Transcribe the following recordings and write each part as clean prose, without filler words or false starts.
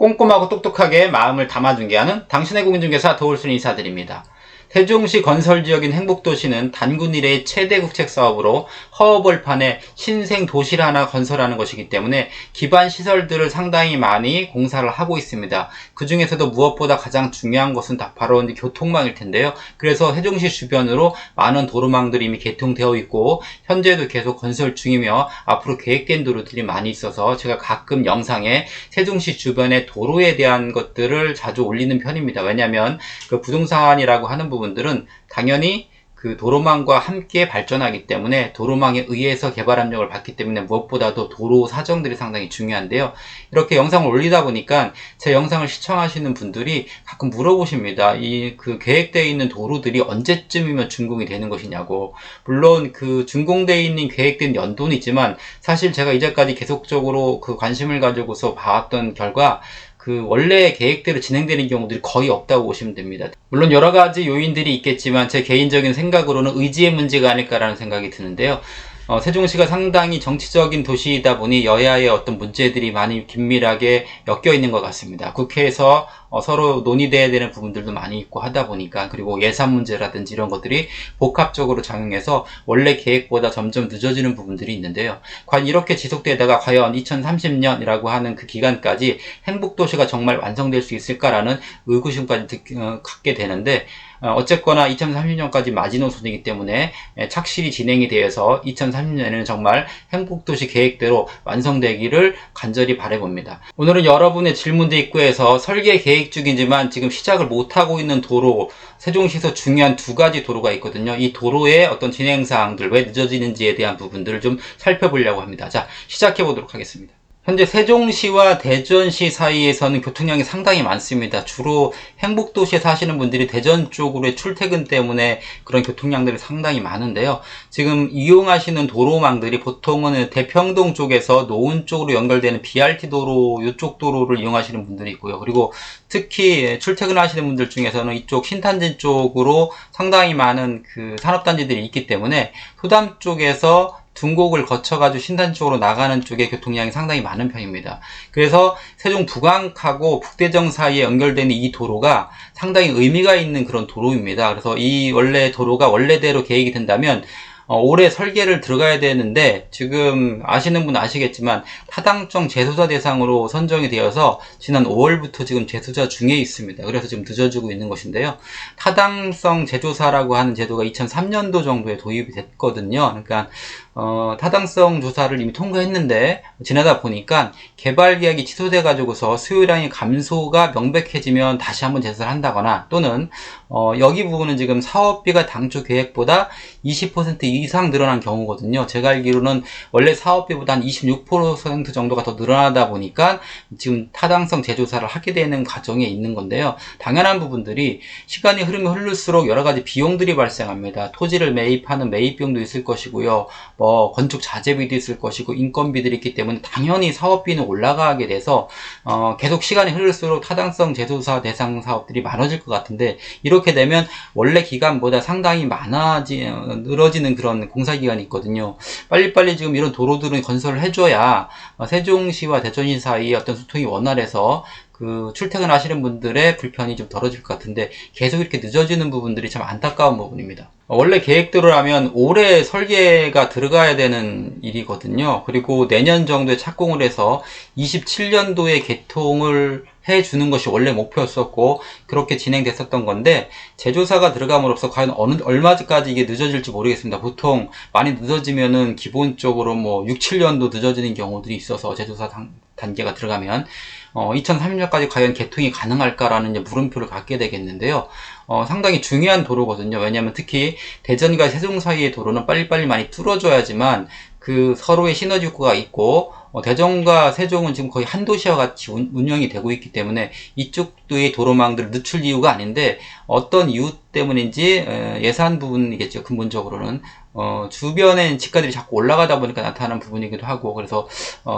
꼼꼼하고 똑똑하게 마음을 담아 중개하는 당신의 공인중개사 도울순 인사드립니다. 세종시 건설지역인 행복도시는 단군 이래의 최대 국책사업으로 허허벌판에 신생 도시를 하나 건설하는 것이기 때문에 기반 시설들을 상당히 많이 공사를 하고 있습니다. 그 중에서도 무엇보다 가장 중요한 것은 바로 교통망일 텐데요. 그래서 세종시 주변으로 많은 도로망들이 이미 개통되어 있고 현재도 계속 건설 중이며 앞으로 계획된 도로들이 많이 있어서 제가 가끔 영상에 세종시 주변의 도로에 대한 것들을 자주 올리는 편입니다. 왜냐하면 그 부동산이라고 하는 부분들은 당연히 그 도로망과 함께 발전하기 때문에 도로망에 의해서 개발 압력을 받기 때문에 무엇보다도 도로 사정들이 상당히 중요한데요. 이렇게 영상을 올리다 보니까 제 영상을 시청하시는 분들이 가끔 물어보십니다. 그 계획되어 있는 도로들이 언제쯤이면 준공이 되는 것이냐고. 물론 그 준공되어 있는 계획된 연도는 있지만 사실 제가 이제까지 계속적으로 그 관심을 가지고서 봐왔던 결과 그 원래 계획대로 진행되는 경우들이 거의 없다고 보시면 됩니다. 물론 여러 가지 요인들이 있겠지만 제 개인적인 생각으로는 의지의 문제가 아닐까라는 생각이 드는데요. 세종시가 상당히 정치적인 도시이다 보니 여야의 어떤 문제들이 많이 긴밀하게 엮여 있는 것 같습니다. 국회에서 서로 논의돼야 되는 부분들도 많이 있고 하다 보니까, 그리고 예산 문제라든지 이런 것들이 복합적으로 작용해서 원래 계획보다 점점 늦어지는 부분들이 있는데요. 과연 이렇게 지속되다가 과연 2030년이라고 하는 그 기간까지 행복도시가 정말 완성될 수 있을까라는 의구심까지 갖게 되는데, 어쨌거나 2030년까지 마지노선이기 때문에 착실히 진행이 되어서 2030년에는 정말 행복도시 계획대로 완성되기를 간절히 바라봅니다. 오늘은 여러분의 질문도 있고 해서 설계 계획 중이지만 지금 시작을 못하고 있는 도로, 세종시에서 중요한 두 가지 도로가 있거든요. 이 도로의 어떤 진행사항들, 왜 늦어지는지에 대한 부분들을 좀 살펴보려고 합니다. 자, 시작해 보도록 하겠습니다. 현재 세종시와 대전시 사이에서는 교통량이 상당히 많습니다. 주로 행복도시에 사시는 분들이 대전 쪽으로의 출퇴근 때문에 그런 교통량들이 상당히 많은데요. 지금 이용하시는 도로망들이 보통은 대평동 쪽에서 노은 쪽으로 연결되는 BRT 도로, 이쪽 도로를 이용하시는 분들이 있고요. 그리고 특히 출퇴근하시는 분들 중에서는 이쪽 신탄진 쪽으로 상당히 많은 그 산업단지들이 있기 때문에 소담 쪽에서 둔곡을 거쳐가지고 신단 쪽으로 나가는 쪽에 교통량이 상당히 많은 편입니다. 그래서 세종 북왕하고 북대정 사이에 연결되는 이 도로가 상당히 의미가 있는 그런 도로입니다. 그래서 이 원래 도로가 원래대로 계획이 된다면 올해 설계를 들어가야 되는데, 지금 아시는 분 아시겠지만 타당성 재소자 대상으로 선정이 되어서 지난 5월부터 지금 재소자 중에 있습니다. 그래서 지금 늦어지고 있는 것인데요. 타당성 재조사라고 하는 제도가 2003년도 정도에 도입이 됐거든요. 그러니까 타당성 조사를 이미 통과했는데 지나다 보니까 개발 계약이 취소돼 가지고서 수요량의 감소가 명백해지면 다시 한번 재소를 한다거나, 또는 여기 부분은 지금 사업비가 당초 계획보다 20% 이상 늘어난 경우거든요. 제가 알기로는 원래 사업비보다 한 26% 정도가 더 늘어나다 보니까 지금 타당성 재조사를 하게 되는 과정에 있는 건데요. 당연한 부분들이 시간이 흐르면 흐를수록 여러 가지 비용들이 발생합니다. 토지를 매입하는 매입비용도 있을 것이고요. 건축 자재비도 있을 것이고 인건비들이 있기 때문에 당연히 사업비는 올라가게 돼서 계속 시간이 흐를수록 타당성 재조사 대상 사업들이 많아질 것 같은데, 이렇게 되면 원래 기간보다 상당히 늘어지는 그런 공사기간이 있거든요. 빨리빨리 지금 이런 도로들은 건설을 해줘야 세종시와 대전시 사이에 어떤 소통이 원활해서 그 출퇴근하시는 분들의 불편이 좀 덜어질 것 같은데, 계속 이렇게 늦어지는 부분들이 참 안타까운 부분입니다. 원래 계획대로라면 올해 설계가 들어가야 되는 일이거든요. 그리고 내년 정도에 착공을 해서 27년도에 개통을 해주는 것이 원래 목표였었고 그렇게 진행됐었던 건데, 재조사가 들어감으로써 과연 얼마까지 이게 늦어질지 모르겠습니다. 보통 많이 늦어지면은 기본적으로 6, 7년도 늦어지는 경우들이 있어서 재조사 단계가 들어가면 2030년까지 과연 개통이 가능할까라는 물음표를 갖게 되겠는데요. 상당히 중요한 도로거든요. 왜냐하면 특히 대전과 세종 사이의 도로는 빨리빨리 많이 뚫어줘야지만 그 서로의 시너지 효과가 있고, 대전과 세종은 지금 거의 한 도시와 같이 운영이 되고 있기 때문에 이쪽의 도로망들을 늦출 이유가 아닌데, 어떤 이유 때문인지 예산 부분이겠죠. 근본적으로는 주변에 집가들이 자꾸 올라가다 보니까 나타나는 부분이기도 하고, 그래서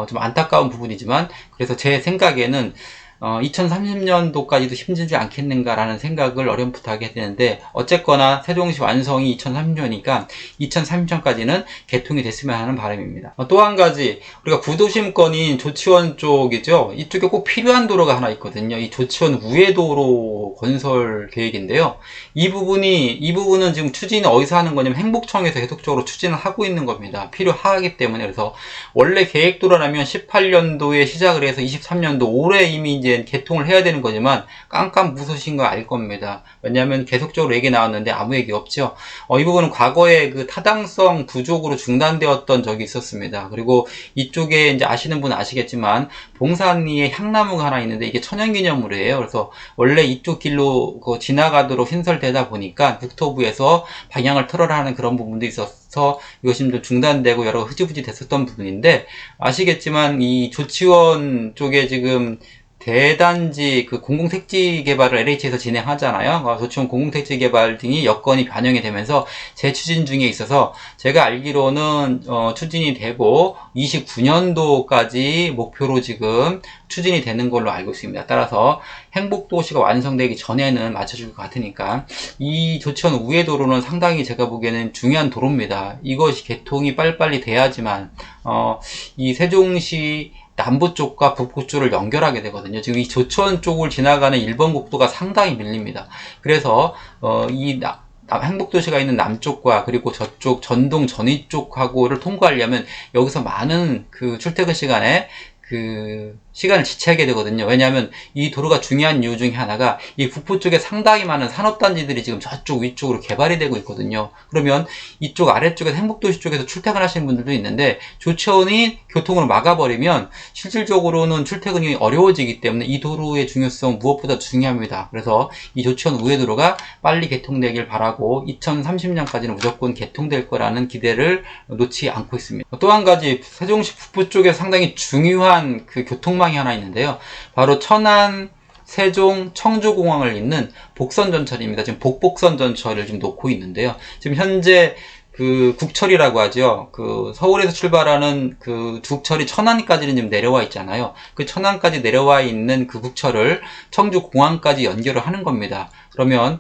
좀 안타까운 부분이지만, 그래서 제 생각에는 2030년도까지도 힘들지 않겠는가라는 생각을 어렴풋하게 되는데, 어쨌거나 세종시 완성이 2030년이니까 2030년까지는 개통이 됐으면 하는 바람입니다. 또 한 가지, 우리가 구도심권인 조치원 쪽이죠. 이쪽에 꼭 필요한 도로가 하나 있거든요. 이 조치원 우회도로 건설 계획인데요. 이 부분은 지금 추진이 어디서 하는 거냐면 행복청에서 계속적으로 추진을 하고 있는 겁니다. 필요하기 때문에. 그래서 원래 계획도로라면 18년도에 시작을 해서 23년도 올해 이미 이제 개통을 해야 되는 거지만 깜깜무소신 거 알 겁니다. 왜냐하면 계속적으로 얘기 나왔는데 아무 얘기 없죠. 이 부분은 과거에 그 타당성 부족으로 중단되었던 적이 있었습니다. 그리고 이쪽에 이제 아시는 분은 아시겠지만 봉산리에 향나무가 하나 있는데 이게 천연기념물이에요. 그래서 원래 이쪽 길로 지나가도록 신설되다 보니까 국토부에서 방향을 틀어라 하는 그런 부분도 있어서 이것이 좀 중단되고 여러 흐지부지 됐었던 부분인데, 아시겠지만 이 조치원 쪽에 지금 대단지 그 공공택지 개발을 LH에서 진행하잖아요. 조치원 공공택지 개발 등이 여건이 반영이 되면서 재추진 중에 있어서 제가 알기로는 추진이 되고 29년도까지 목표로 지금 추진이 되는 걸로 알고 있습니다. 따라서 행복도시가 완성되기 전에는 맞춰줄 것 같으니까 이 조치원 우회도로는 상당히 제가 보기에는 중요한 도로입니다. 이것이 개통이 빨리빨리 돼야지만 이 세종시 남부 쪽과 북부 쪽을 연결하게 되거든요. 지금 이 조천 쪽을 지나가는 1번 국도가 상당히 밀립니다. 그래서 이 행복도시가 있는 남쪽과 그리고 저쪽 전동 전위 쪽하고를 통과하려면 여기서 많은 그 출퇴근 시간에 그 시간을 지체하게 되거든요. 왜냐하면 이 도로가 중요한 이유 중에 하나가 이 북부 쪽에 상당히 많은 산업단지들이 지금 저쪽 위쪽으로 개발이 되고 있거든요. 그러면 이쪽 아래쪽에서 행복도시 쪽에서 출퇴근하시는 분들도 있는데 조치원이 교통을 막아버리면 실질적으로는 출퇴근이 어려워지기 때문에 이 도로의 중요성 무엇보다 중요합니다. 그래서 이 조치원 우회도로가 빨리 개통되길 바라고 2030년까지는 무조건 개통될 거라는 기대를 놓지 않고 있습니다. 또 한 가지, 세종시 북부 쪽에 상당히 중요한 그 교통망이 하나 있는데요. 바로 천안, 세종, 청주공항을 잇는 복선전철입니다. 지금 복복선전철을 지금 놓고 있는데요. 지금 현재 그 국철이라고 하죠. 그 서울에서 출발하는 그 국철이 천안까지는 지금 내려와 있잖아요. 그 천안까지 내려와 있는 그 국철을 청주공항까지 연결을 하는 겁니다. 그러면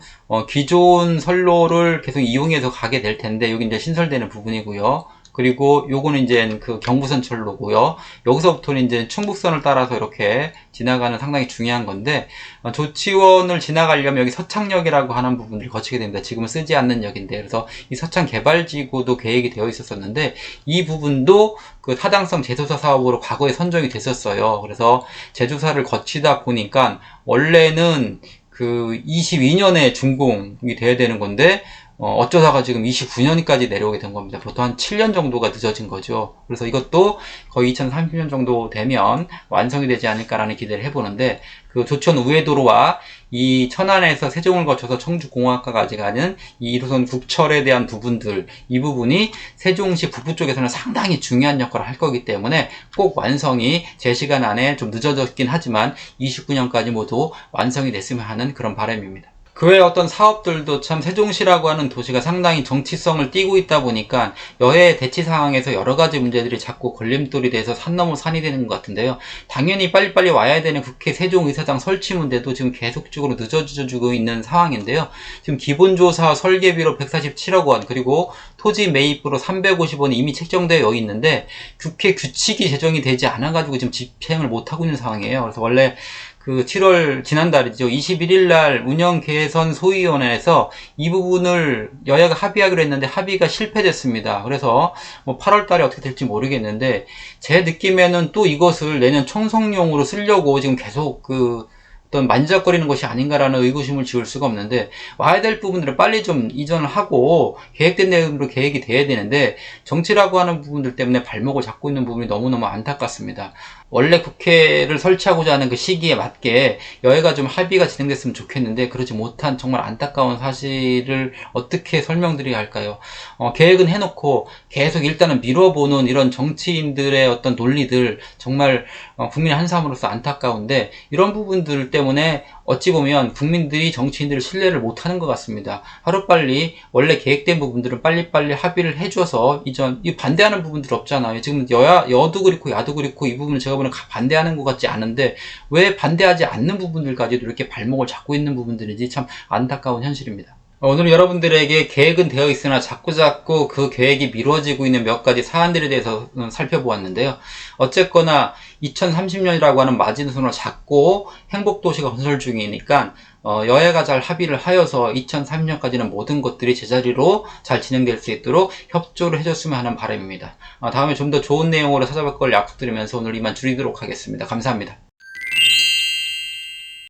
기존 선로를 계속 이용해서 가게 될 텐데 여기 이제 신설되는 부분이고요. 그리고 요거는 이제 그 경부선철로고요. 여기서부터는 이제 충북선을 따라서 이렇게 지나가는 상당히 중요한 건데, 조치원을 지나가려면 여기 서창역이라고 하는 부분을 거치게 됩니다. 지금은 쓰지 않는 역인데, 그래서 이 서창 개발지구도 계획이 되어 있었었는데 이 부분도 그 타당성 재조사 사업으로 과거에 선정이 됐었어요. 그래서 재조사를 거치다 보니까 원래는 그 22년에 준공이 돼야 되는 건데 어쩌다가 지금 29년까지 내려오게 된 겁니다. 보통 한 7년 정도가 늦어진 거죠. 그래서 이것도 거의 2030년 정도 되면 완성이 되지 않을까라는 기대를 해보는데, 그 조천 우회도로와 이 천안에서 세종을 거쳐서 청주공항까지 가는 이 1호선 국철에 대한 부분들, 이 부분이 세종시 북부 쪽에서는 상당히 중요한 역할을 할 거기 때문에 꼭 완성이 제 시간 안에 좀 늦어졌긴 하지만 29년까지 모두 완성이 됐으면 하는 그런 바람입니다. 그 외에 어떤 사업들도 참 세종시라고 하는 도시가 상당히 정치성을 띠고 있다 보니까 여해 대치 상황에서 여러 가지 문제들이 자꾸 걸림돌이 돼서 산 넘어 산이 되는 것 같은데요. 당연히 빨리빨리 와야 되는 국회 세종의사당 설치 문제도 지금 계속적으로 늦어지고 있는 상황인데요. 지금 기본조사 설계비로 147억 원, 그리고 토지 매입으로 350원이 이미 책정되어 있는데 국회 규칙이 제정이 되지 않아가지고 지금 집행을 못하고 있는 상황이에요. 그래서 원래 그 7월 지난달이죠. 21일 날 운영 개선 소위원회에서 이 부분을 여야가 합의하기로 했는데 합의가 실패됐습니다. 그래서 뭐 8월 달에 어떻게 될지 모르겠는데 제 느낌에는 또 이것을 내년 총선용으로 쓰려고 지금 계속 어떤 만지작거리는 것이 아닌가라는 의구심을 지울 수가 없는데, 와야 될 부분들을 빨리 좀 이전을 하고 계획된 내용으로 계획이 돼야 되는데 정치라고 하는 부분들 때문에 발목을 잡고 있는 부분이 너무너무 안타깝습니다. 원래 국회를 설치하고자 하는 그 시기에 맞게 여야가 좀 합의가 진행됐으면 좋겠는데 그러지 못한 정말 안타까운 사실을 어떻게 설명드려야 할까요? 계획은 해놓고 계속 일단은 미뤄보는 이런 정치인들의 어떤 논리들, 정말 국민의 한 사람으로서 안타까운데, 이런 부분들 때문에 때문에 어찌 보면 국민들이 정치인들을 신뢰를 못하는 것 같습니다. 하루빨리 원래 계획된 부분들은 빨리빨리 합의를 해줘서 이 반대하는 부분들 없잖아요. 지금 여도 그렇고 야도 그렇고 이 부분을 제가 보면 반대하는 것 같지 않은데 왜 반대하지 않는 부분들까지도 이렇게 발목을 잡고 있는 부분들인지 참 안타까운 현실입니다. 오늘 여러분들에게 계획은 되어 있으나 자꾸자꾸 그 계획이 미뤄지고 있는 몇 가지 사안들에 대해서 살펴보았는데요. 어쨌거나 2030년이라고 하는 마진선을 잡고 행복도시가 건설 중이니까 여야가 잘 합의를 하여서 2030년까지는 모든 것들이 제자리로 잘 진행될 수 있도록 협조를 해줬으면 하는 바람입니다. 다음에 좀 더 좋은 내용으로 찾아볼 걸 약속드리면서 오늘 이만 줄이도록 하겠습니다. 감사합니다.